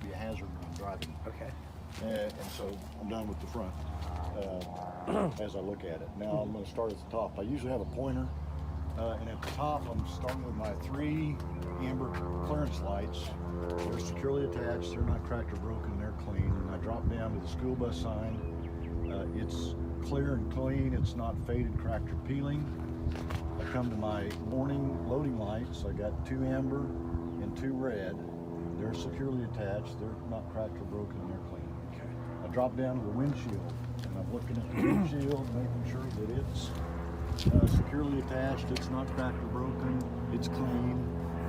might be a hazard when I'm driving. Okay. And so I'm done with the front as I look at it. Now I'm going to start at the top. I usually have a pointer, and at the top I'm starting with my 3 amber clearance lights. They're securely attached, they're not cracked or broken, they're clean. And I drop down to the school bus sign. It's clear and clean, it's not faded, cracked, or peeling. I come to my warning loading lights. I got 2 amber and 2 red. They're securely attached, they're not cracked or broken, and they're clean. Okay. I drop down to the windshield, and I'm looking at the windshield, making sure that it's securely attached, it's not cracked or broken, it's clean,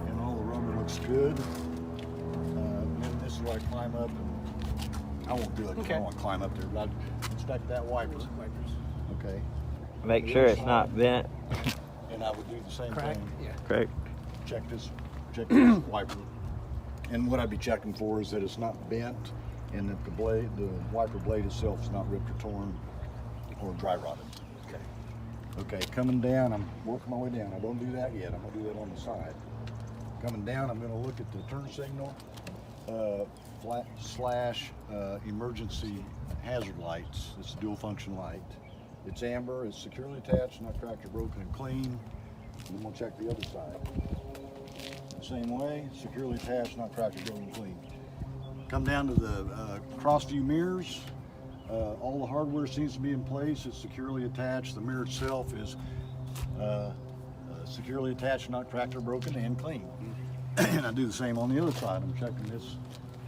and all the rubber looks good. And then this is where I climb up, and I won't do it, 'cause I don't want to climb up there, but I inspect that wiper. Okay. Make sure it's not bent. And I would do the same thing. Yeah. Correct. Check this wiper. And what I'd be checking for is that it's not bent, and that the wiper blade itself is not ripped or torn or dry rotted. Okay, coming down, I'm working my way down. I don't do that yet. I'm gonna do that on the side. Coming down, I'm gonna look at the turn signal, / emergency hazard lights. It's a dual function light. It's amber, it's securely attached, not cracked or broken, and clean. And then we'll check the other side. Same way, securely attached, not cracked or broken, clean. Come down to the cross view mirrors. All the hardware seems to be in place. It's securely attached. The mirror itself is securely attached, not cracked or broken, and clean. And I do the same on the other side. I'm checking this.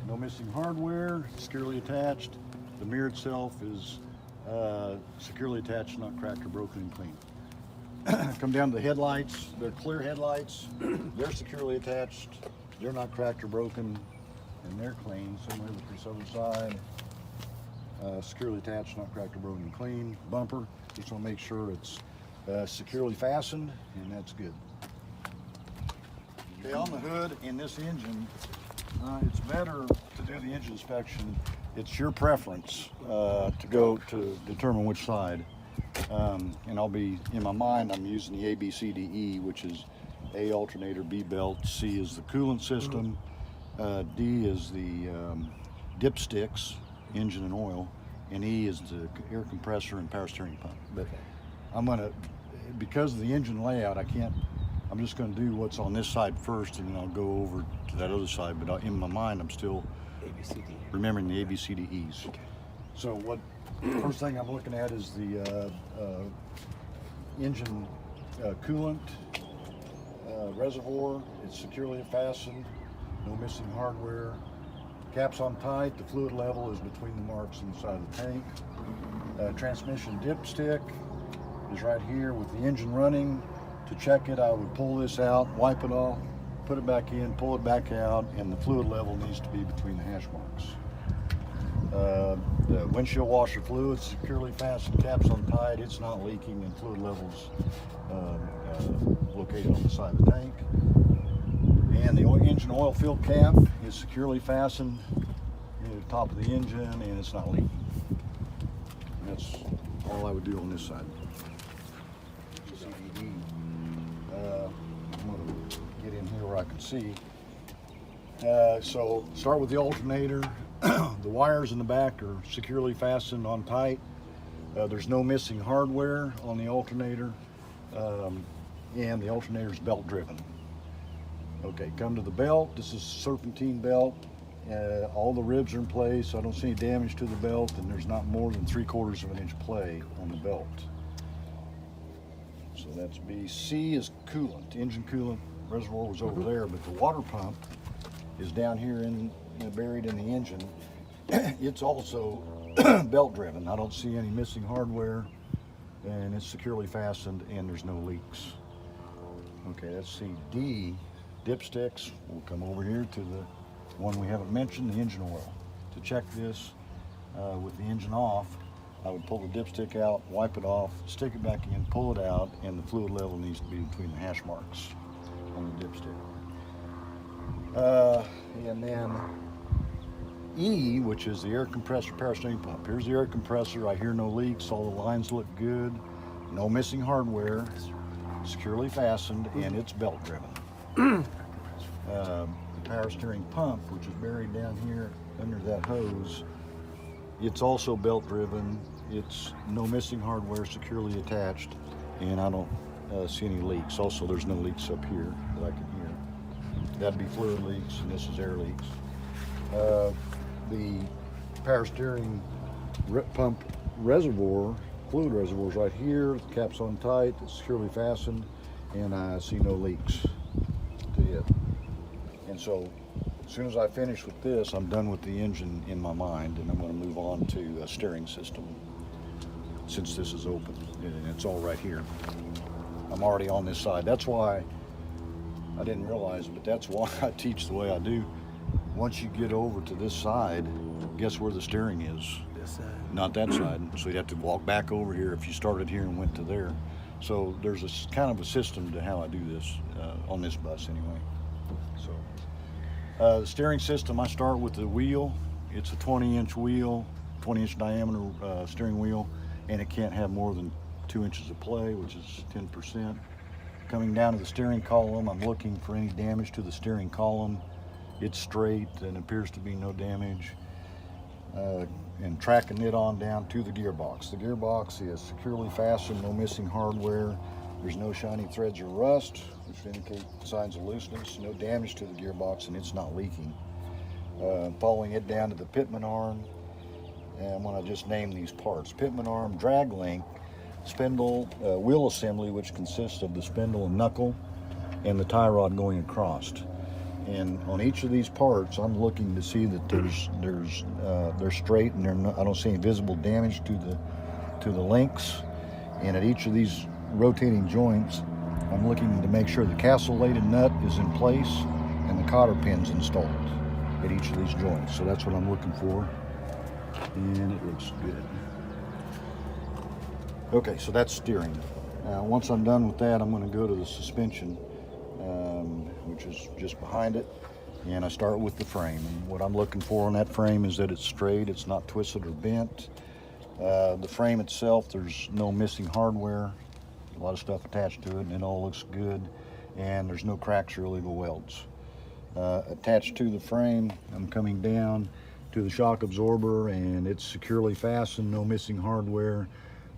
No missing hardware, securely attached. The mirror itself is securely attached, not cracked or broken, and clean. Come down to the headlights. They're clear headlights. They're securely attached. They're not cracked or broken, and they're clean. Same way with this other side. Securely attached, not cracked or broken, and clean. Bumper, just want to make sure it's securely fastened, and that's good. Okay, on the hood in this engine, it's better to do the engine inspection. It's your preference to go to determine which side. And I'll be, in my mind, I'm using the ABCDE, which is A, alternator, B, belt, C is the coolant system, D is the dipsticks, engine and oil, and E is the air compressor and power steering pump. But I'm gonna, because of the engine layout, I'm just gonna do what's on this side first, and then I'll go over to that other side, but in my mind, I'm still remembering the ABCDEs. Okay. So first thing I'm looking at is the engine coolant reservoir. It's securely fastened, no missing hardware. Cap's on tight, the fluid level is between the marks inside the tank. Transmission dipstick is right here with the engine running. To check it, I would pull this out, wipe it off, put it back in, pull it back out, and the fluid level needs to be between the hash marks. The windshield washer fluid securely fastened, caps on tight, it's not leaking, and fluid levels located on the side of the tank. And the engine oil fill cap is securely fastened near the top of the engine, and it's not leaking. And that's all I would do on this side. I'm going to get in here where I can see. So start with the alternator. The wires in the back are securely fastened on tight. There's no missing hardware on the alternator, and the alternator is belt driven. Okay, come to the belt. This is serpentine belt. All the ribs are in place. I don't see any damage to the belt, and there's not more than 3/4 of an inch play on the belt. So that's B. C is coolant. Engine coolant reservoir was over there, but the water pump is down here buried in the engine. It's also belt driven. I don't see any missing hardware, and it's securely fastened, and there's no leaks. Okay, let's see. D, dipsticks. We'll come over here to the one we haven't mentioned, the engine oil. To check this with the engine off, I would pull the dipstick out, wipe it off, stick it back in, pull it out, and the fluid level needs to be between the hash marks on the dipstick. And then E, which is the air compressor power steering pump. Here's the air compressor. I hear no leaks. All the lines look good. No missing hardware. Securely fastened, and it's belt driven. The power steering pump, which is buried down here under that hose, it's also belt driven. It's no missing hardware, securely attached, and I don't see any leaks. Also, there's no leaks up here that I can hear. That'd be fluid leaks, and this is air leaks. The power steering pump reservoir, fluid reservoir is right here. The cap's on tight, it's securely fastened, and I see no leaks to it. And so as soon as I finish with this, I'm done with the engine in my mind, and I'm going to move on to a steering system. Since this is open and it's all right here, I'm already on this side. That's why I didn't realize, but that's why I teach the way I do. Once you get over to this side, guess where the steering is? This side. Not that side. So you'd have to walk back over here if you started here and went to there. So there's a kind of a system to how I do this on this bus anyway. So the steering system, I start with the wheel. It's a 20-inch wheel, 20-inch diameter steering wheel, and it can't have more than 2 inches of play, which is 10%. Coming down to the steering column, I'm looking for any damage to the steering column. It's straight and appears to be no damage. And tracking it on down to the gearbox. The gearbox is securely fastened, no missing hardware. There's no shiny threads or rust, which indicate signs of looseness. No damage to the gearbox, and it's not leaking. Following it down to the pitman arm, and I'm going to just name these parts. Pitman arm, drag link, spindle, wheel assembly, which consists of the spindle and knuckle, and the tie rod going across. And on each of these parts, I'm looking to see that they're straight and I don't see any visible damage to the links. And at each of these rotating joints, I'm looking to make sure the castellated nut is in place and the cotter pin's installed at each of these joints. So that's what I'm looking for, and it looks good. Okay, so that's steering. Once I'm done with that, I'm going to go to the suspension, which is just behind it, and I start with the frame. And what I'm looking for on that frame is that it's straight, it's not twisted or bent. The frame itself, there's no missing hardware, a lot of stuff attached to it, and it all looks good, and there's no cracks or illegal welds. Attached to the frame, I'm coming down to the shock absorber, and it's securely fastened, no missing hardware.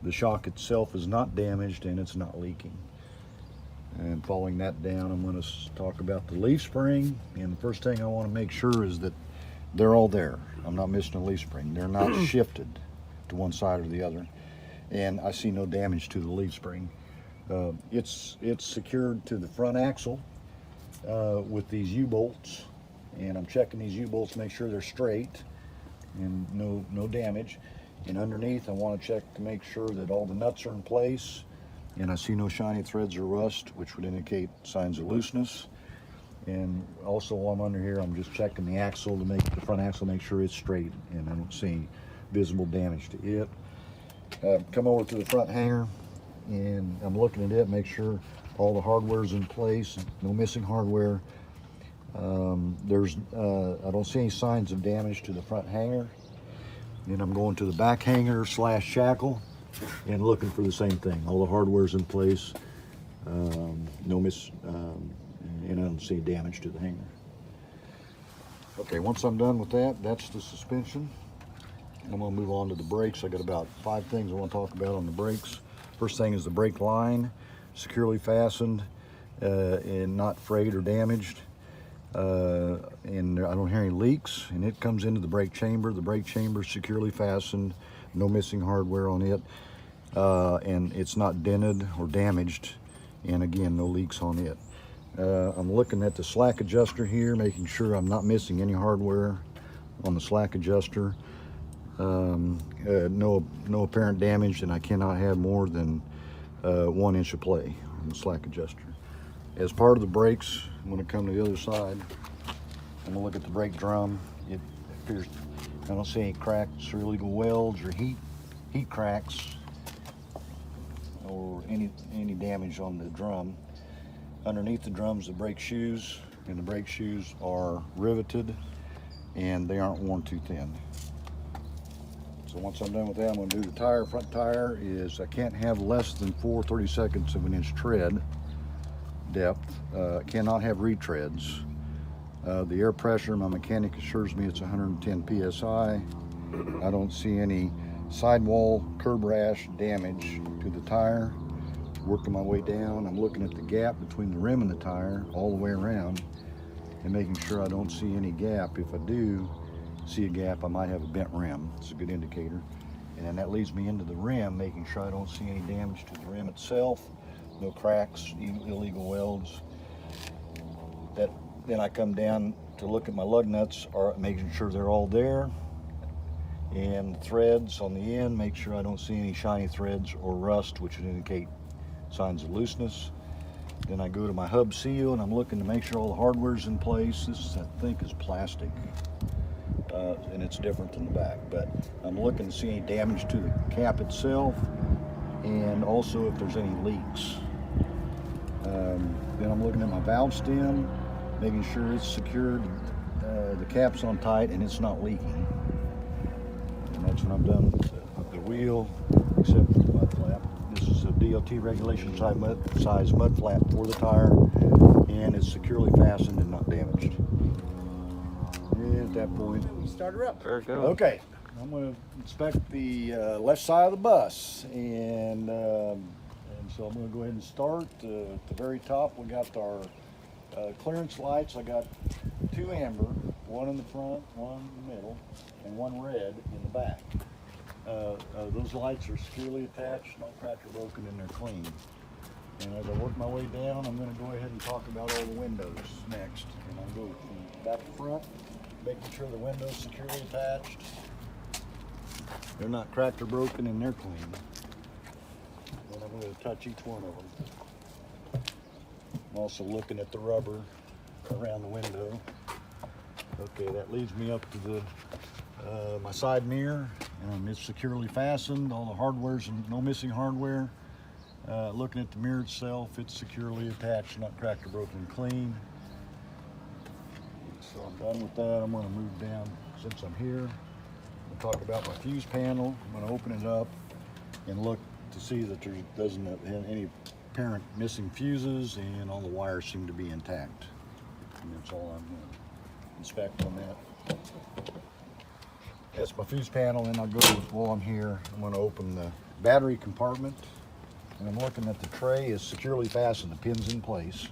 The shock itself is not damaged, and it's not leaking. And following that down, I'm going to talk about the leaf spring. And the first thing I want to make sure is that they're all there. I'm not missing a leaf spring. They're not shifted to one side or the other. And I see no damage to the leaf spring. It's secured to the front axle with these U-bolts. And I'm checking these U-bolts to make sure they're straight and no damage. And underneath, I want to check to make sure that all the nuts are in place. And I see no shiny threads or rust, which would indicate signs of looseness. And also while I'm under here, I'm just checking the axle to make the front axle, make sure it's straight, and I don't see any visible damage to it. Come over to the front hanger, and I'm looking at it, make sure all the hardware's in place, no missing hardware. I don't see any signs of damage to the front hanger. And I'm going to the back hanger / shackle and looking for the same thing. All the hardware's in place, and I don't see damage to the hanger. Okay, once I'm done with that, that's the suspension. I'm gonna move on to the brakes. I got about 5 things I want to talk about on the brakes. First thing is the brake line, securely fastened and not frayed or damaged. And I don't hear any leaks, and it comes into the brake chamber. The brake chamber is securely fastened, no missing hardware on it, and it's not dented or damaged, and again, no leaks on it. I'm looking at the slack adjuster here, making sure I'm not missing any hardware on the slack adjuster. No apparent damage, and I cannot have more than 1 inch of play on the slack adjuster. As part of the brakes, I'm going to come to the other side. I'm going to look at the brake drum. It appears I don't see any cracks or illegal welds or heat cracks or any damage on the drum. Underneath the drum's the brake shoes, and the brake shoes are riveted and they aren't worn too thin. So once I'm done with that, I'm going to do the tire. Front tire is, I can't have less than 4/32 of an inch tread depth. Cannot have retreads. The air pressure, my mechanic assures me it's 110 psi. I don't see any sidewall curb rash damage to the tire. Working my way down, I'm looking at the gap between the rim and the tire all the way around and making sure I don't see any gap. If I do see a gap, I might have a bent rim. It's a good indicator. And then that leads me into the rim, making sure I don't see any damage to the rim itself, no cracks, illegal welds. Then I come down to look at my lug nuts, making sure they're all there, and threads on the end, make sure I don't see any shiny threads or rust, which would indicate signs of looseness. Then I go to my hub seal and I'm looking to make sure all the hardware's in place. This, I think, is plastic, and it's different than the back, but I'm looking to see any damage to the cap itself and also if there's any leaks. Then I'm looking at my valve stem, making sure it's secured, the cap's on tight and it's not leaking. And that's when I'm done with the wheel, except for the mud flap. This is a DOT regulation size mud flap for the tire, and it's securely fastened and not damaged. And at that point, We start her up. There it goes. okay, I'm going to inspect the left side of the bus, and so I'm going to go ahead and start. At the very top, we got our clearance lights. I got 2 amber, one in the front, one in the middle, and one red in the back. Those lights are securely attached, not cracked or broken, and they're clean. And as I work my way down, I'm going to go ahead and talk about all the windows next. And I'll go from back to front, making sure the windows securely attached. They're not cracked or broken, and they're clean. And I'm going to touch each one of them. I'm also looking at the rubber around the window. Okay, that leads me up to the my side mirror, and it's securely fastened. All the hardware's no missing hardware. Looking at the mirror itself, it's securely attached, not cracked or broken, clean. So I'm done with that. I'm going to move down since I'm here. I'll talk about my fuse panel. I'm going to open it up and look to see that there doesn't have any apparent missing fuses, and all the wires seem to be intact. And that's all I'm going to inspect on that. That's my fuse panel, and I'll go while I'm here. I'm going to open the battery compartment, and I'm looking at the tray is securely fastened. The pin's in place.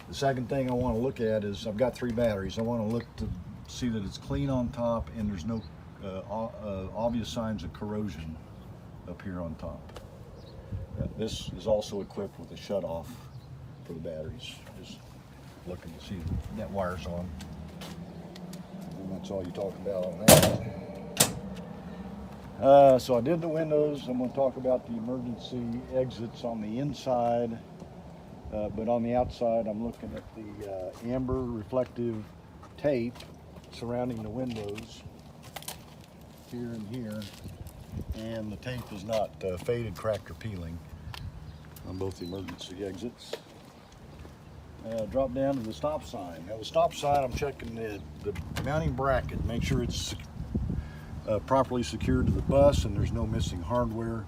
The second thing I want to look at is I've got 3 batteries. I want to look to see that it's clean on top and there's no obvious signs of corrosion up here on top. This is also equipped with a shutoff for the batteries. Just looking to see that wire's on. And that's all you talk about on that. So I did the windows. I'm going to talk about the emergency exits on the inside, but on the outside I'm looking at the amber reflective tape surrounding the windows here and here, and the tape is not faded, cracked, or peeling on both the emergency exits. Drop down to the stop sign. Now the stop sign, I'm checking the mounting bracket, make sure it's properly secured to the bus and there's no missing hardware.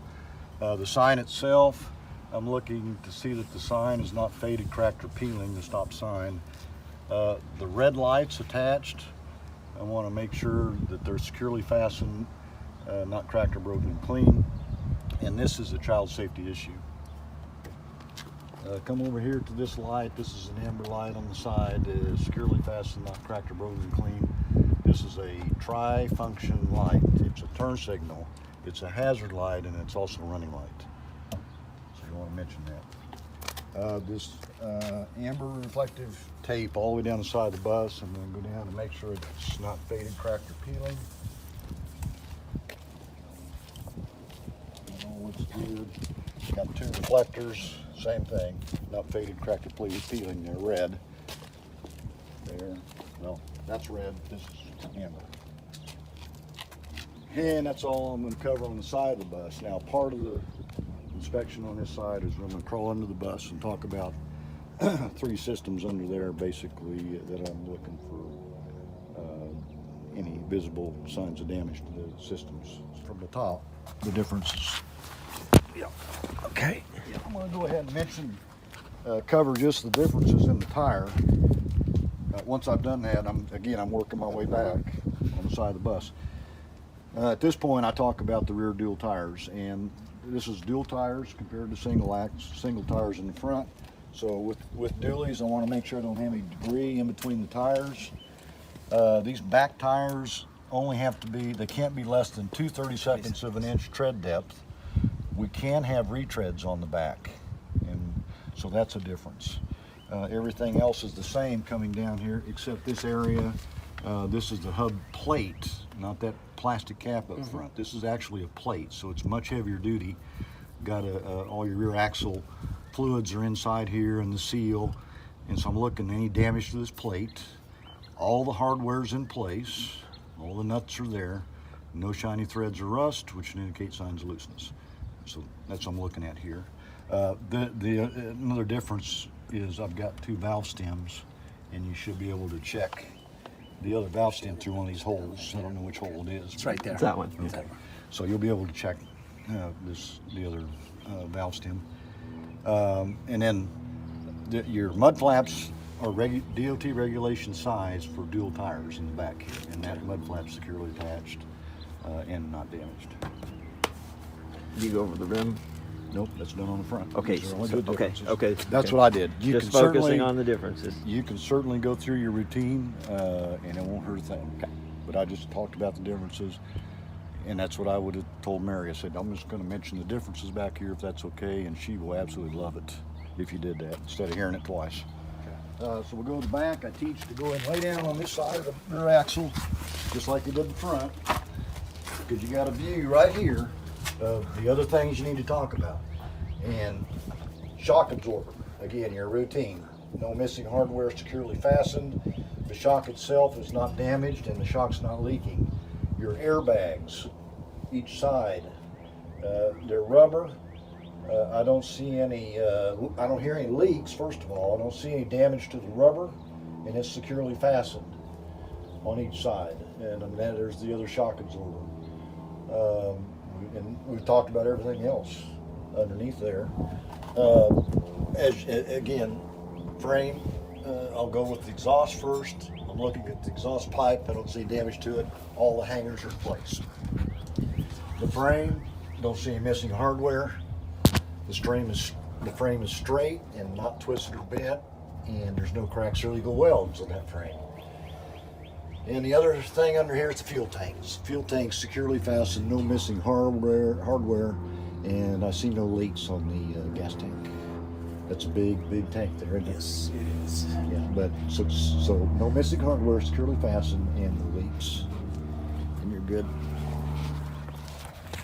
The sign itself, I'm looking to see that the sign is not faded, cracked, or peeling, the stop sign. The red lights attached, I want to make sure that they're securely fastened, not cracked or broken, and clean. And this is a child safety issue. Come over here to this light. This is an amber light on the side, securely fastened, not cracked or broken, and clean. This is a tri-function light. It's a turn signal, it's a hazard light, and it's also a running light. So you want to mention that. This amber reflective tape all the way down the side of the bus. I'm going to go down and make sure it's not faded, cracked, or peeling. All looks good. Got 2 reflectors, same thing, not faded, cracked, or peeling. They're red. There. No, that's red. This is amber. And that's all I'm going to cover on the side of the bus. Now, part of the inspection on this side is I'm going to crawl under the bus and talk about 3 systems under there, basically, that I'm looking for any visible signs of damage to the systems. From the top, the differences. Yeah. Okay. Yeah, I'm going to go ahead and mention, cover just the differences in the tire. once I've done that, I'm working my way back on the side of the bus. At this point, I talk about the rear dual tires, and this is dual tires compared to single tires in the front. So with dualies, I want to make sure I don't have any debris in between the tires. These back tires only have to be, they can't be less than 2/32 of an inch tread depth. We can have retreads on the back, and so that's a difference. Everything else is the same coming down here, except this area. This is the hub plate, not that plastic cap up front. This is actually a plate, so it's much heavier duty. Got all your rear axle fluids are inside here and the seal, and so I'm looking at any damage to this plate. All the hardware's in place, all the nuts are there, no shiny threads or rust, which indicate signs of looseness. So that's what I'm looking at here. Another difference is I've got 2 valve stems, and you should be able to check the other valve stem through one of these holes. I don't know which hole it is. It's right there. It's that one. Okay. So you'll be able to check the other valve stem. And then your mud flaps are DOT regulation size for dual tires in the back here, and that mud flap's securely attached and not damaged. You go over the rim. Nope, that's done on the front. Okay, These are only so- good okay, differences. okay, That's okay. what I did. You Just can focusing certainly, on the differences. you can certainly go through your routine, and it won't hurt a thing. Okay. But I just talked about the differences, and that's what I would have told Mary. I said, I'm just going to mention the differences back here if that's okay, and she will absolutely love it if you did that instead of hearing it twice. So we'll go to the back. I teach to go and lay down on this side of the rear axle, just like you did the front, because you got a view right here of the other things you need to talk about. And shock absorber, again, your routine. No missing hardware, securely fastened. The shock itself is not damaged and the shock's not leaking. Your airbags, each side, they're rubber. I don't see any, I don't hear any leaks, first of all. I don't see any damage to the rubber, and it's securely fastened on each side. And then there's the other shock absorber. And we've talked about everything else underneath there. Again, frame, I'll go with the exhaust first. I'm looking at the exhaust pipe. I don't see damage to it. All the hangers are in place. The frame, don't see any missing hardware. The frame is straight and not twisted or bent, and there's no cracks or illegal welds on that frame. And the other thing under here is the fuel tanks. Fuel tanks securely fastened, no missing hardware, and I see no leaks on the gas tank. That's a big tank there, isn't it? Yes, it is. Yeah, but so no missing hardware, securely fastened, and no leaks, and you're good.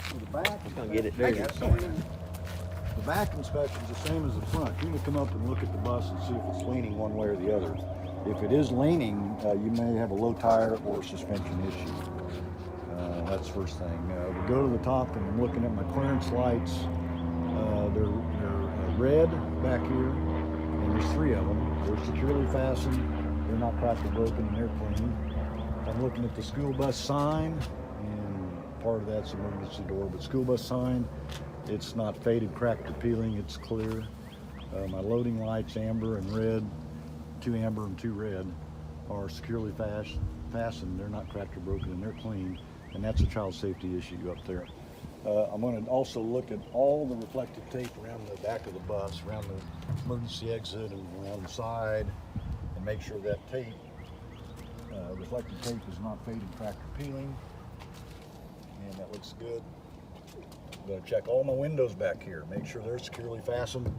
So the back, Gonna get it dirty. the back inspection is the same as the front. You're gonna come up and look at the bus and see if it's leaning one way or the other. If it is leaning, you may have a low tire or a suspension issue. That's the first thing. We go to the top and I'm looking at my clearance lights. They're red back here, and there's 3 of them. They're securely fastened. They're not cracked or broken, and they're clean. I'm looking at the school bus sign, and part of that's emergency door, but school bus sign, it's not faded, cracked, or peeling. It's clear. My loading lights, amber and red, 2 amber and 2 red, are securely fastened. They're not cracked or broken, and they're clean. And that's a child safety issue up there. I'm going to also look at all the reflective tape around the back of the bus, around the emergency exit and around the side, and make sure that tape, reflective tape, is not faded, cracked, or peeling. And that looks good. I'm going to check all my windows back here, make sure they're securely fastened,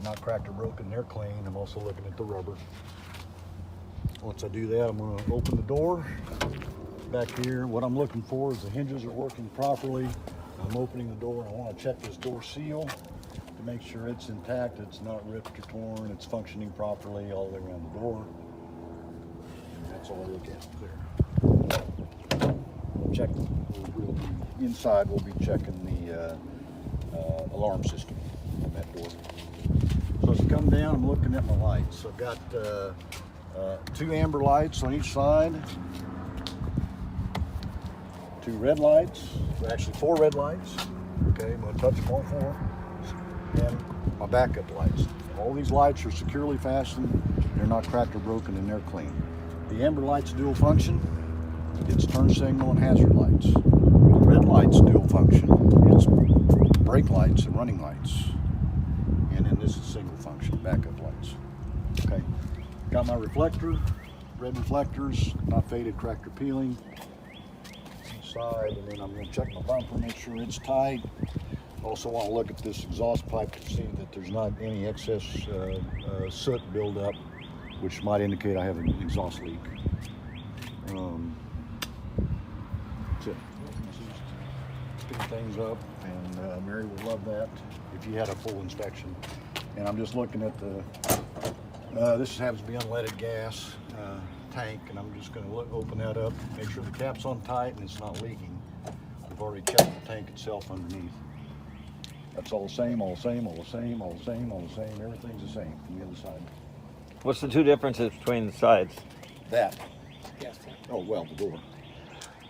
not cracked or broken, they're clean. I'm also looking at the rubber. Once I do that, I'm going to open the door back here. What I'm looking for is the hinges are working properly. I'm opening the door and I want to check this door seal to make sure it's intact, it's not ripped or torn, it's functioning properly all the way around the door. And that's all I look at there. Check. Inside we'll be checking the alarm system on that door. So as I come down, I'm looking at my lights. I've got 2 amber lights on each side, 2 red lights, actually 4 red lights. Okay, I'm going to touch them all 4. And my backup lights. All these lights are securely fastened. They're not cracked or broken, and they're clean. The amber light's dual function. It's turn signal and hazard lights. The red light's dual function. It's brake lights and running lights. And then this is single function, backup lights. Okay, got my reflector, red reflectors, not faded, cracked, or peeling. Side, and then I'm going to check my bumper, make sure it's tight. Also want to look at this exhaust pipe to see that there's not any excess soot buildup, which might indicate I have an exhaust leak. That's it. Speed things up, and Mary would love that if you had a full inspection. And I'm just looking at the, this happens to be unleaded gas tank, and I'm just going to open that up, make sure the cap's on tight and it's not leaking. I've already checked the tank itself underneath. That's all the same, all the same, all the same, all the same, all the same. Everything's the same from the other side. What's the two differences between the sides? That. Oh, well, the door.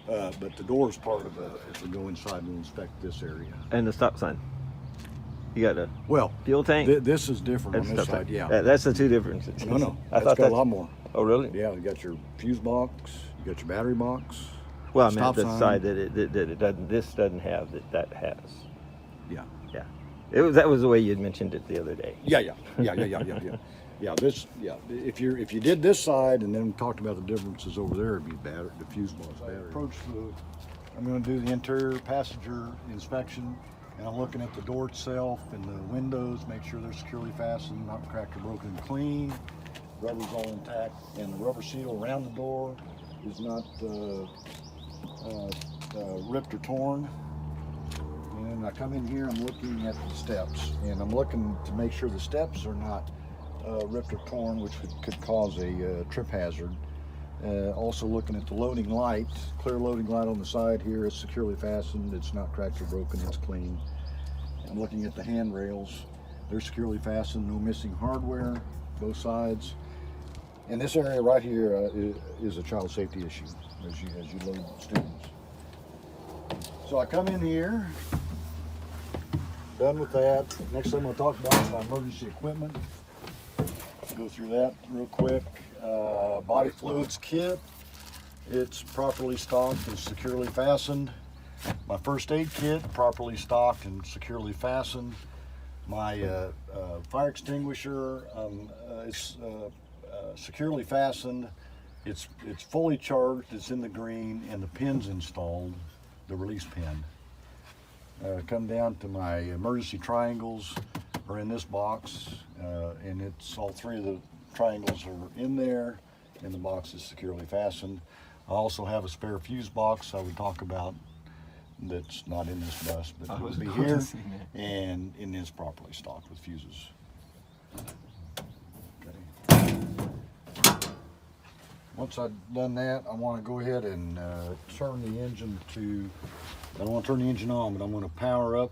But the door is part of it. As we go inside, we'll inspect this area. And the stop sign. You got a Well, fuel tank? this is different on this side, yeah. That's the two differences. No, I that's thought got a lot more. Oh, really? Yeah, you got your fuse box, you got your battery box. Well, I meant stop the sign. side that it doesn't. This doesn't have that has. Yeah. Yeah. That was the way you had mentioned it the other day. Yeah. Yeah, this, yeah. If you did this side and then talked about the differences over there, it'd be battery, the fuse box battery. I'm going to do the interior passenger inspection, and I'm looking at the door itself and the windows, make sure they're securely fastened, not cracked or broken, clean. Rubber's all intact, and the rubber seal around the door is not ripped or torn. And I come in here, I'm looking at the steps, and I'm looking to make sure the steps are not ripped or torn, which could cause a trip hazard. Also looking at the loading light, clear loading light on the side here is securely fastened, it's not cracked or broken, it's clean. I'm looking at the handrails, they're securely fastened, no missing hardware, both sides. And this area right here is a child safety issue as you load students. So I come in here, done with that. Next thing I'm going to talk about is my emergency equipment. Go through that real quick. Body fluids kit. It's properly stocked and securely fastened. My first aid kit, properly stocked and securely fastened. My fire extinguisher, it's securely fastened. It's fully charged. It's in the green, and the pin's installed, the release pin. Come down to my emergency triangles are in this box, and it's all three of the triangles are in there, and the box is securely fastened. I also have a spare fuse box I would talk about that's not in this bus, but it will be here, and it is properly stocked with fuses. Once I've done that, I want to go ahead and turn the engine to, I don't want to turn the engine on, but I'm going to power up.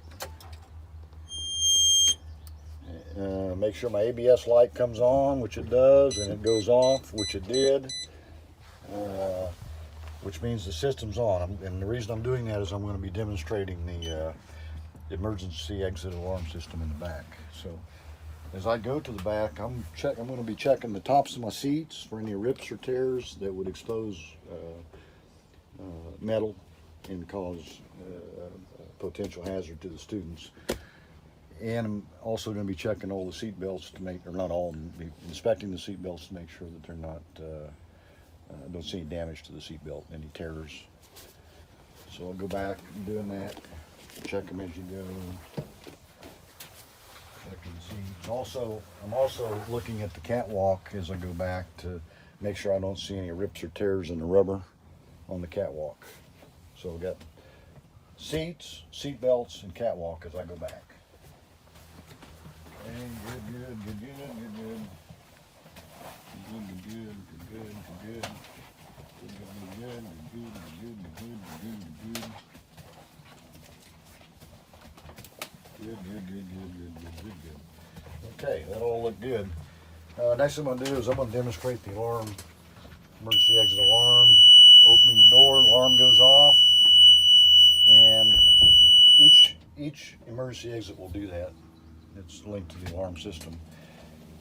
Make sure my ABS light comes on, which it does, and it goes off, which it did, which means the system's on. And the reason I'm doing that is I'm going to be demonstrating the emergency exit alarm system in the back. So as I go to the back, I'm going to be checking the tops of my seats for any rips or tears that would expose metal and cause potential hazard to the students. And I'm also going to be checking all the seat belts to make, or not all, be inspecting the seat belts to make sure that they're not, don't see any damage to the seat belt, any tears. So I'll go back and doing that, check them as you go. Also, I'm also looking at the catwalk as I go back to make sure I don't see any rips or tears in the rubber on the catwalk. So I've got seats, seat belts, and catwalk as I go back. Okay, good. Good. Okay, that all looked good. Next thing I'm going to do is I'm going to demonstrate the alarm, emergency exit alarm. Opening the door, alarm goes off, and each emergency exit will do that. It's linked to the alarm system.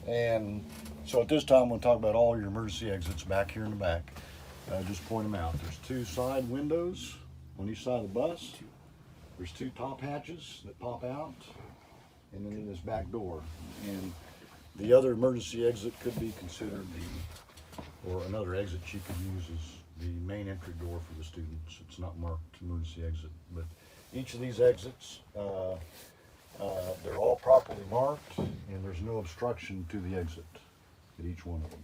And so at this time, we'll talk about all your emergency exits back here in the back. Just point them out. There's 2 side windows on each side of the bus. There's 2 top hatches that pop out, and then this back door. And the other emergency exit could be considered or another exit you could use is the main entry door for the students. It's not marked emergency exit, but each of these exits, they're all properly marked, and there's no obstruction to the exit at each one of them.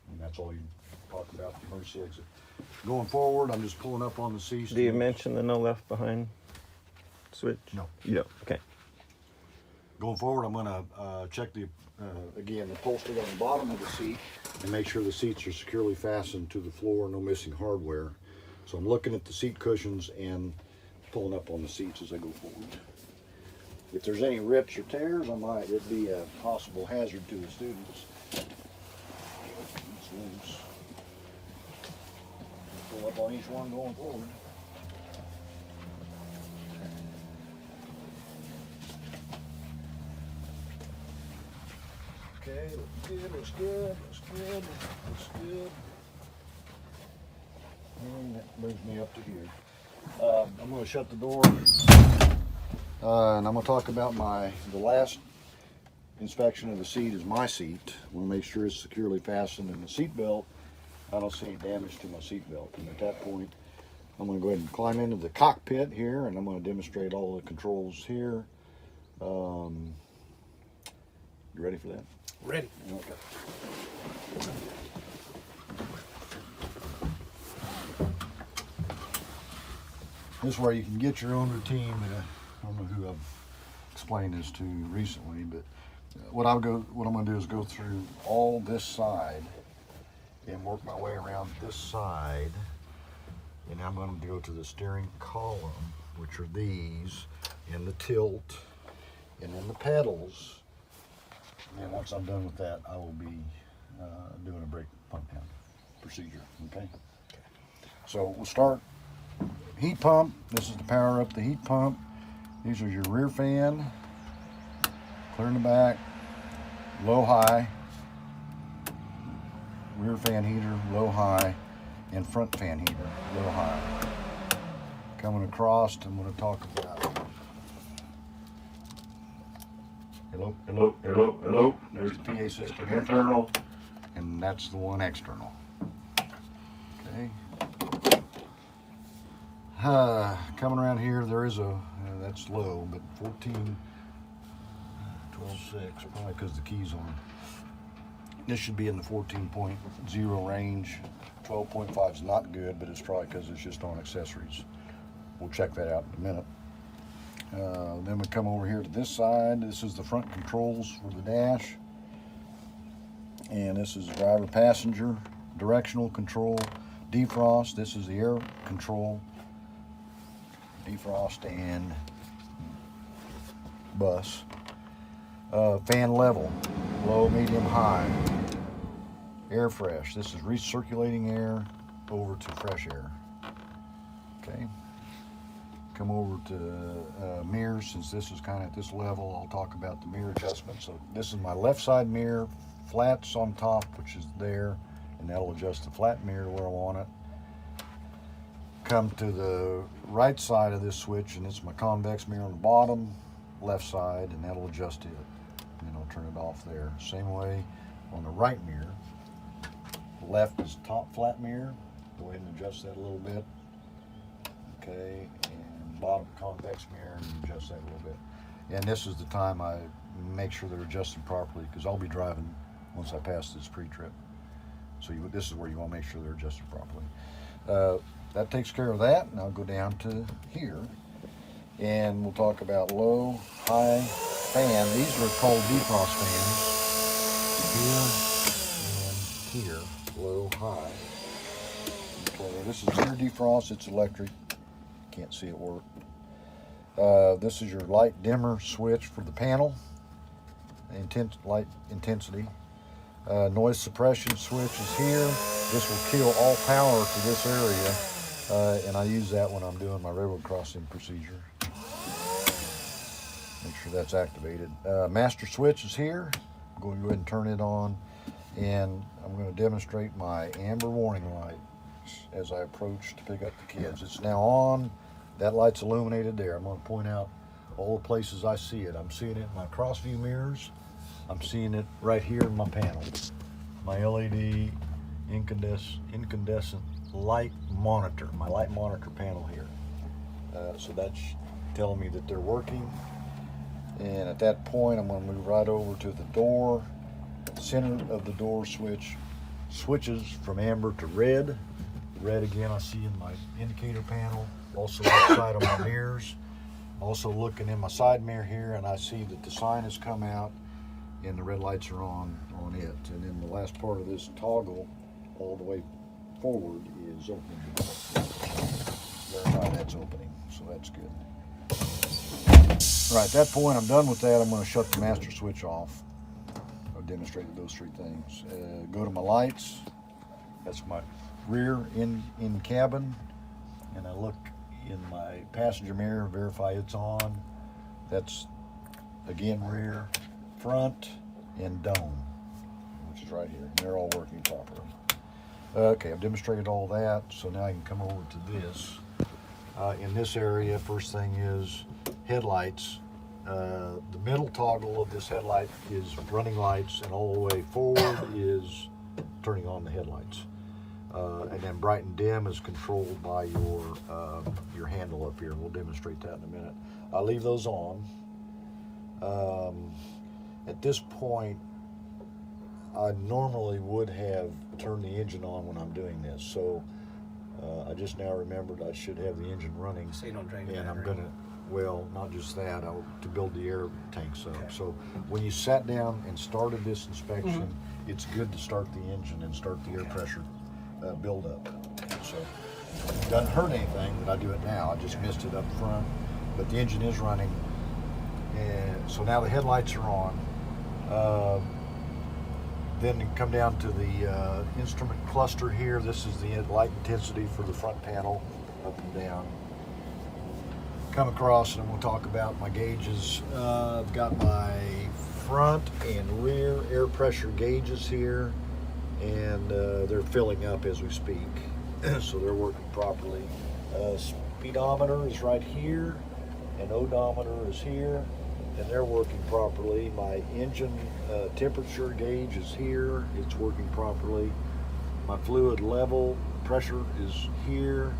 And that's all you talk about, the emergency exit. Going forward, I'm just pulling up on the C. Do you mention the no left behind switch? No. You don't. Okay. Going forward, I'm gonna check again, the upholstery on the bottom of the seat and make sure the seats are securely fastened to the floor, no missing hardware. So I'm looking at the seat cushions and pulling up on the seats as I go forward. If there's any rips or tears, it'd be a possible hazard to the students. It's loose. Pull up on each one going forward. Okay, looks good, looks good, looks good, looks good. And that brings me up to here. I'm going to shut the door, and I'm going to talk about the last inspection of the seat is my seat. I want to make sure it's securely fastened in the seat belt. I don't see any damage to my seat belt. And at that point, I'm going to go ahead and climb into the cockpit here, and I'm going to demonstrate all the controls here. You ready for that? Ready. Okay. This is where you can get your own routine. I don't know who I've explained this to recently, but what I'm going to do is go through all this side and work my way around this side, and I'm going to go to the steering column, which are these, and the tilt, and then the pedals. And once I'm done with that, I will be doing a brake pump down procedure. Okay. So we'll start. Heat pump. This is to power up the heat pump. These are your rear fan, clear in the back, low high, rear fan heater, low high, and front fan heater, low high. Coming across, I'm going to talk about. Hello, hello, hello, hello. There's the PA system internal, and that's the one external. Okay. Coming around here, there is that's low, but 14, 12.6, probably because the key's on. This should be in the 14.0 range. 12.5 is not good, but it's probably because it's just on accessories. We'll check that out in a minute. Then we come over here to this side. This is the front controls for the dash. And this is driver passenger, directional control, defrost. This is the air control, defrost and bus. Fan level, low, medium, high. Air fresh. This is recirculating air over to fresh air. Okay. Come over to mirrors. Since this is kind of at this level, I'll talk about the mirror adjustment. So this is my left side mirror, flats on top, which is there, and that'll adjust the flat mirror where I want it. Come to the right side of this switch, and it's my convex mirror on the bottom, left side, and that'll adjust it. And I'll turn it off there. Same way on the right mirror. Left is top flat mirror. Go ahead and adjust that a little bit. Okay, and bottom convex mirror, and adjust that a little bit. And this is the time I make sure they're adjusted properly, because I'll be driving once I pass this pre-trip. So this is where you want to make sure they're adjusted properly. That takes care of that, and I'll go down to here, and we'll talk about low, high fan. These are called defrost fans. Here and here, low, high. Okay, this is rear defrost. It's electric. Can't see it work. This is your light dimmer switch for the panel. Light intensity. Noise suppression switch is here. This will kill all power to this area, and I use that when I'm doing my railroad crossing procedure. Make sure that's activated. Master switch is here. I'm going to go ahead and turn it on, and I'm going to demonstrate my amber warning light as I approach to pick up the kids. It's now on. That light's illuminated there. I'm going to point out all the places I see it. I'm seeing it in my cross view mirrors. I'm seeing it right here in my panel. My LED incandescent light monitor, my light monitor panel here. So that's telling me that they're working. And at that point, I'm going to move right over to the door. Center of the door switches from amber to red. Red again I see in my indicator panel, also outside of my mirrors. Also looking in my side mirror here, and I see that the sign has come out and the red lights are on it. And then the last part of this toggle all the way forward is opening the door. Verify that's opening, so that's good. All right, at that point, I'm done with that. I'm going to shut the master switch off. I've demonstrated those three things. Go to my lights. That's my rear in cabin. And I look in my passenger mirror, verify it's on. That's, again, rear, front, and dome, which is right here. And they're all working properly. Okay, I've demonstrated all that, so now I can come over to this. In this area, first thing is headlights. The middle toggle of this headlight is running lights, and all the way forward is turning on the headlights. And then bright and dim is controlled by your handle up here, and we'll demonstrate that in a minute. I'll leave those on. At this point, I normally would have turned the engine on when I'm doing this, so I just now remembered I should have the engine running. So you don't drain the And I'm battery. gonna, well, not just that, to build the air tanks up. Okay. So when you sat down and started this inspection, it's good to start the engine and start the air pressure build up. So it doesn't hurt anything that I do it now. I just missed it up front, but the engine is running. And so now the headlights are on. Then you come down to the instrument cluster here. This is the light intensity for the front panel, up and down. Come across and we'll talk about my gauges. I've got my front and rear air pressure gauges here, and they're filling up as we speak. So they're working properly. Speedometer is right here, and odometer is here, and they're working properly. My engine temperature gauge is here, it's working properly. My fluid level pressure is here,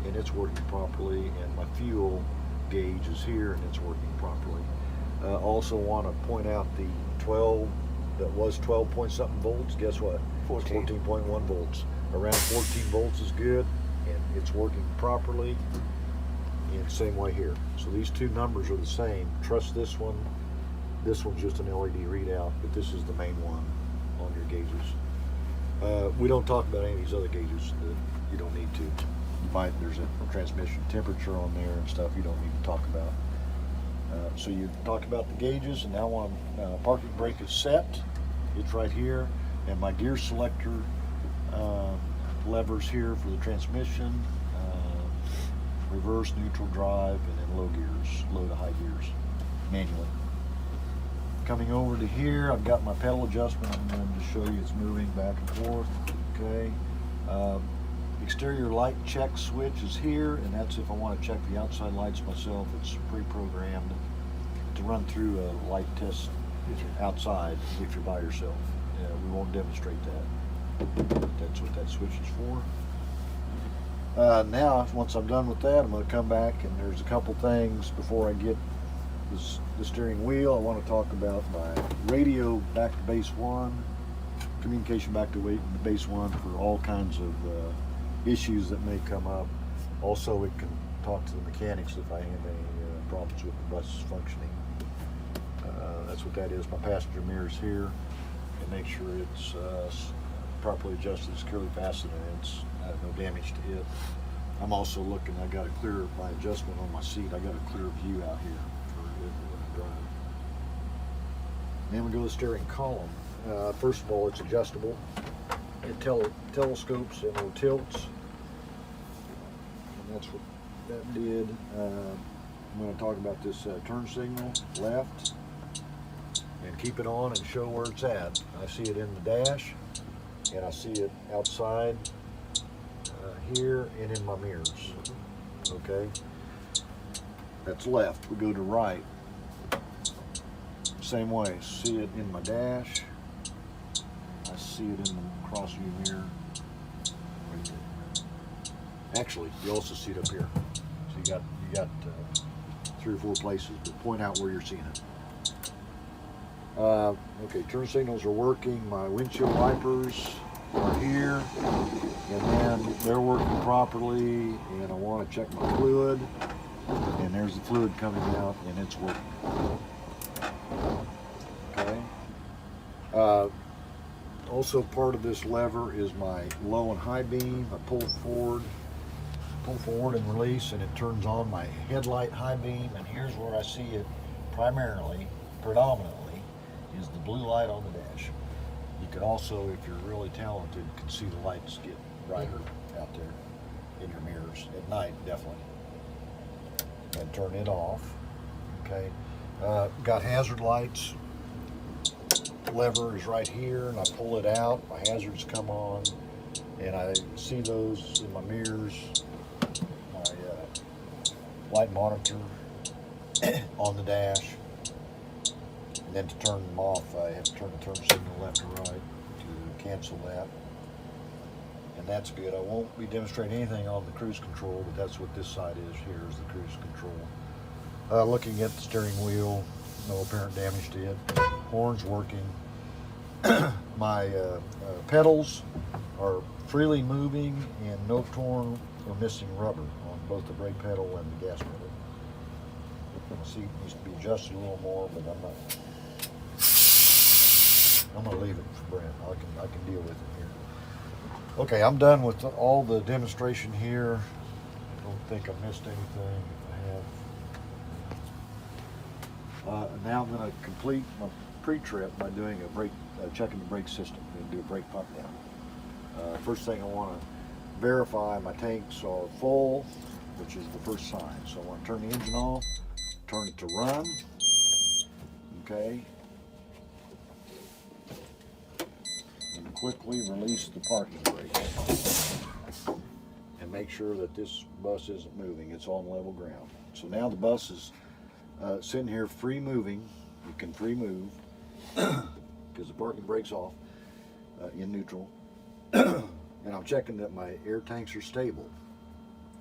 and it's working properly. And my fuel gauge is here, and it's working properly. Also want to point out the 12, that was 12 point something volts, guess what? 14.1 volts. Around 14 volts is good, and it's working properly. And same way here. So these two numbers are the same. Trust this one. This one's just an LED readout, but this is the main one on your gauges. We don't talk about any of these other gauges that you don't need to. There's a transmission temperature on there and stuff you don't need to talk about. So you talked about the gauges, and now on parking brake is set. It's right here, and my gear selector levers here for the transmission. Reverse, neutral, drive, and then low gears, low to high gears, manually. Coming over to here, I've got my pedal adjustment. I'm going to show you it's moving back and forth. Okay. Exterior light check switch is here, and that's if I want to check the outside lights myself. It's pre-programmed to run through a light test outside if you're by yourself. We won't demonstrate that. That's what that switch is for. Now, once I'm done with that, I'm going to come back, and there's a couple things before I get the steering wheel. I want to talk about my radio back to base 1, communication back to base 1 for all kinds of issues that may come up. Also, it can talk to the mechanics if I have any problems with the bus functioning. That's what that is. My passenger mirror's here, and make sure it's properly adjusted, securely fastened, and it's no damage to it. I'm also looking, I got a clear, my adjustment on my seat, I got a clear view out here for it when I drive. Then we go to the steering column. First of all, it's adjustable. It telescopes and it tilts. And that's what that did. I'm going to talk about this turn signal left, and keep it on and show where it's at. I see it in the dash, and I see it outside here and in my mirrors. Okay, that's left. We go to right. Same way. See it in my dash. I see it in the cross view mirror. Right there. Actually, you also see it up here. So you got 3 or 4 places, but point out where you're seeing it. Okay, turn signals are working. My windshield wipers are here, and then they're working properly. And I want to check my fluid, and there's the fluid coming out, and it's working. Okay. Also, part of this lever is my low and high beam. I pull forward and release, and it turns on my headlight high beam. And here's where I see it predominantly, is the blue light on the dash. You can also, if you're really talented, can see the lights get brighter out there in your mirrors at night, definitely. And turn it off. Okay. Got hazard lights. Lever is right here, and I pull it out. My hazards come on, and I see those in my mirrors. My light monitor on the dash, and then to turn them off, I have to turn the turn signal left or right to cancel that. And that's good. I won't be demonstrating anything on the cruise control, but that's what this side is. Here is the cruise control. Looking at the steering wheel, no apparent damage to it. Horn's working. My pedals are freely moving, and no torn or missing rubber on both the brake pedal and the gas pedal. The seat needs to be adjusted a little more, but I'm going to leave it for Brent. I can deal with it here. Okay, I'm done with all the demonstration here. I don't think I missed anything. If I have. Now I'm going to complete my pre-trip by doing checking the brake system. I'm going to do a brake pump down. First thing I want to verify my tanks are full, which is the first sign. So I want to turn the engine off, turn it to run. Okay. And quickly release the parking brake. And make sure that this bus isn't moving. It's on level ground. So now the bus is sitting here free moving. You can free move because the parking brake's off in neutral. And I'm checking that my air tanks are stable,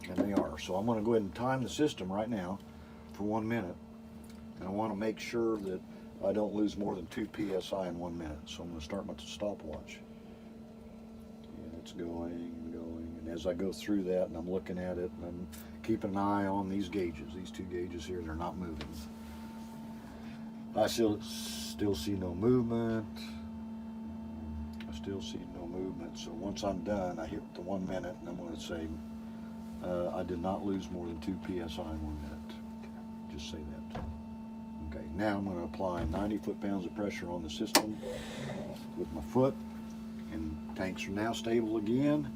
and they are. So I'm going to go ahead and time the system right now for 1 minute, and I want to make sure that I don't lose more than 2 psi in 1 minute. So I'm going to start my stopwatch, and it's going and going. And as I go through that, and I'm looking at it, and I'm keeping an eye on these gauges. These 2 gauges here, they're not moving. I still see no movement. I still see no movement. So once I'm done, I hit the 1 minute, and I'm going to say I did not lose more than 2 psi in 1 minute. Just say that. Okay, now I'm going to apply 90 foot-pounds of pressure on the system with my foot, and tanks are now stable again,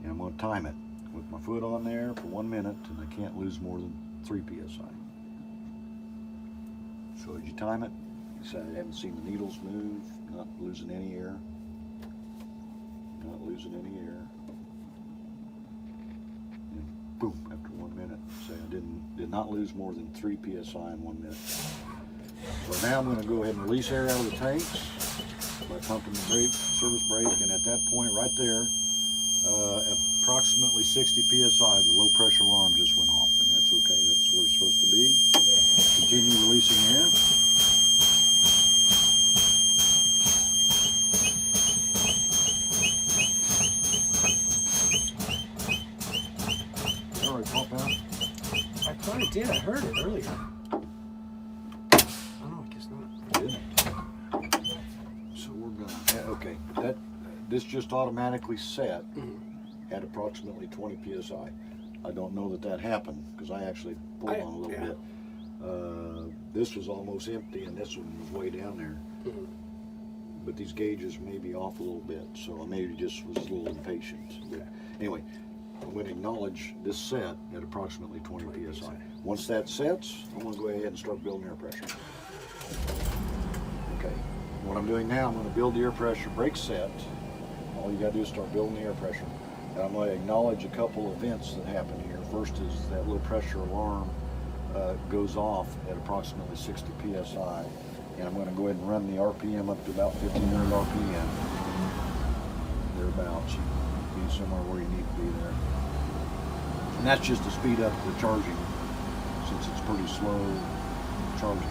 and I'm going to time it with my foot on there for 1 minute, and I can't lose more than 3 psi. So as you time it, you say I haven't seen the needles move, not losing any air. Not losing any air. And boom, after 1 minute, say I did not lose more than 3 psi in 1 minute. So now I'm going to go ahead and release air out of the tanks by pumping the brake, service brake, and at that point right there, approximately 60 psi, the low pressure alarm just went off, and that's okay. That's where it's supposed to be. Continue releasing air. All right, pop out. I thought it did. I heard it earlier. Oh, no, I guess not. It didn't. So we're gonna, okay, this just automatically set at approximately 20 psi. I don't know that happened because I actually pulled on a little bit. This was almost empty, and this one was way down there. But these gauges may be off a little bit, so I maybe just was a little impatient. But anyway, I'm going to acknowledge this set at approximately 20 psi. Once that sets, I'm going to go ahead and start building air pressure. Okay, what I'm doing now, I'm going to build the air pressure, brake set. All you got to do is start building the air pressure. And I'm going to acknowledge a couple events that happen here. First is that low pressure alarm goes off at approximately 60 psi. And I'm going to go ahead and run the RPM up to about 1500 RPM. Thereabouts. You can be somewhere where you need to be there. And that's just to speed up the charging, since it's pretty slow charging.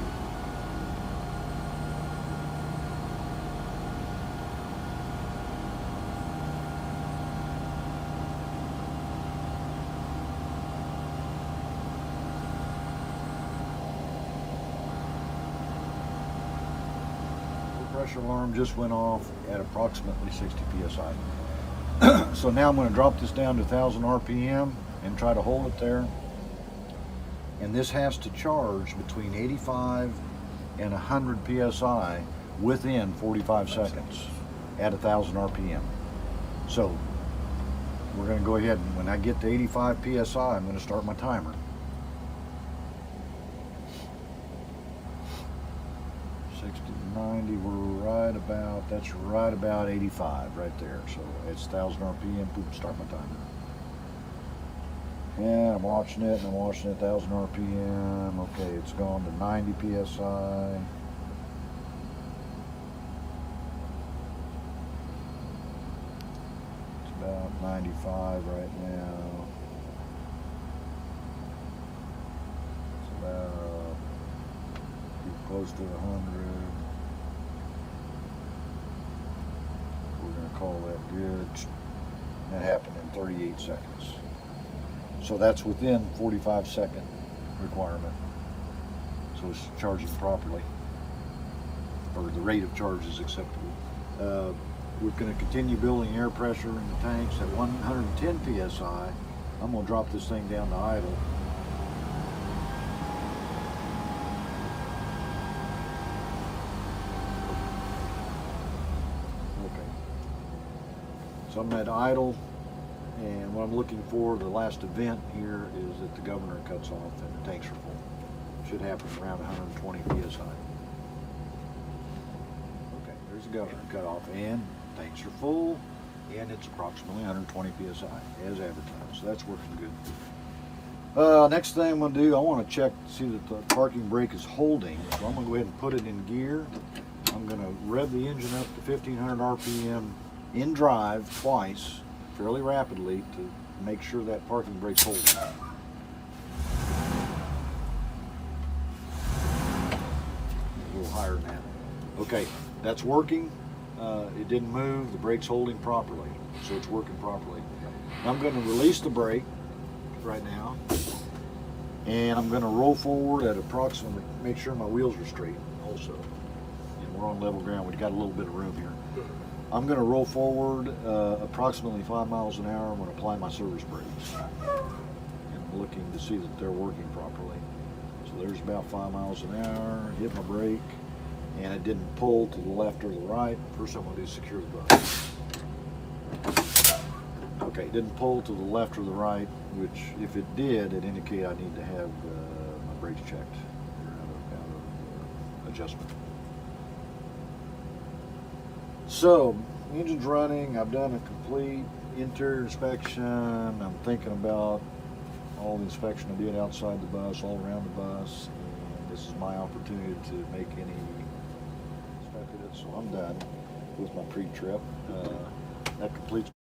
Pressure alarm just went off at approximately 60 psi. So now I'm going to drop this down to 1000 RPM and try to hold it there. And this has to charge between 85 and 100 psi within 45 seconds at 1000 RPM. So we're going to go ahead, and when I get to 85 psi, I'm going to start my timer. 60 to 90, we're right about, that's right about 85 right there. So it's 1000 RPM, boom, start my timer. And I'm watching it, and I'm watching it, 1000 RPM. Okay, it's gone to 90 psi. It's about 95 right now. It's about close to 100. We're going to call that good. That happened in 38 seconds. So that's within 45-second requirement. So it's charging properly, or the rate of charge is acceptable. We're going to continue building air pressure in the tanks at 110 psi. I'm going to drop this thing down to idle. So I'm at idle, and what I'm looking for, the last event here, is that the governor cuts off and the tanks are full. Should happen around 120 psi. Okay, there's the governor cut off, and tanks are full, and it's approximately 120 psi as advertised. So that's working good. Next thing I'm going to do, I want to check to see that the parking brake is holding. So I'm going to go ahead and put it in gear. I'm going to rev the engine up to 1500 RPM in drive twice, fairly rapidly, to make sure that parking brake's holding. A little higher than that. Okay, that's working. It didn't move. The brake's holding properly, so it's working properly. I'm going to release the brake right now, and I'm going to roll forward at approximately, make sure my wheels are straight also. And we're on level ground. We've got a little bit of room here. I'm going to roll forward approximately 5 miles an hour. I'm going to apply my service brakes. And I'm looking to see that they're working properly. So there's about 5 miles an hour. Hit my brake, and it didn't pull to the left or the right. First I'm going to do is secure the bus. Okay, it didn't pull to the left or the right, which if it did, it indicate I need to have my brakes checked. They're out of adjustment. So, engine's running. I've done a complete interior inspection. I'm thinking about all the inspection I did outside the bus, all around the bus, and this is my opportunity to make any inspected it. So I'm done with my pre-trip. That completes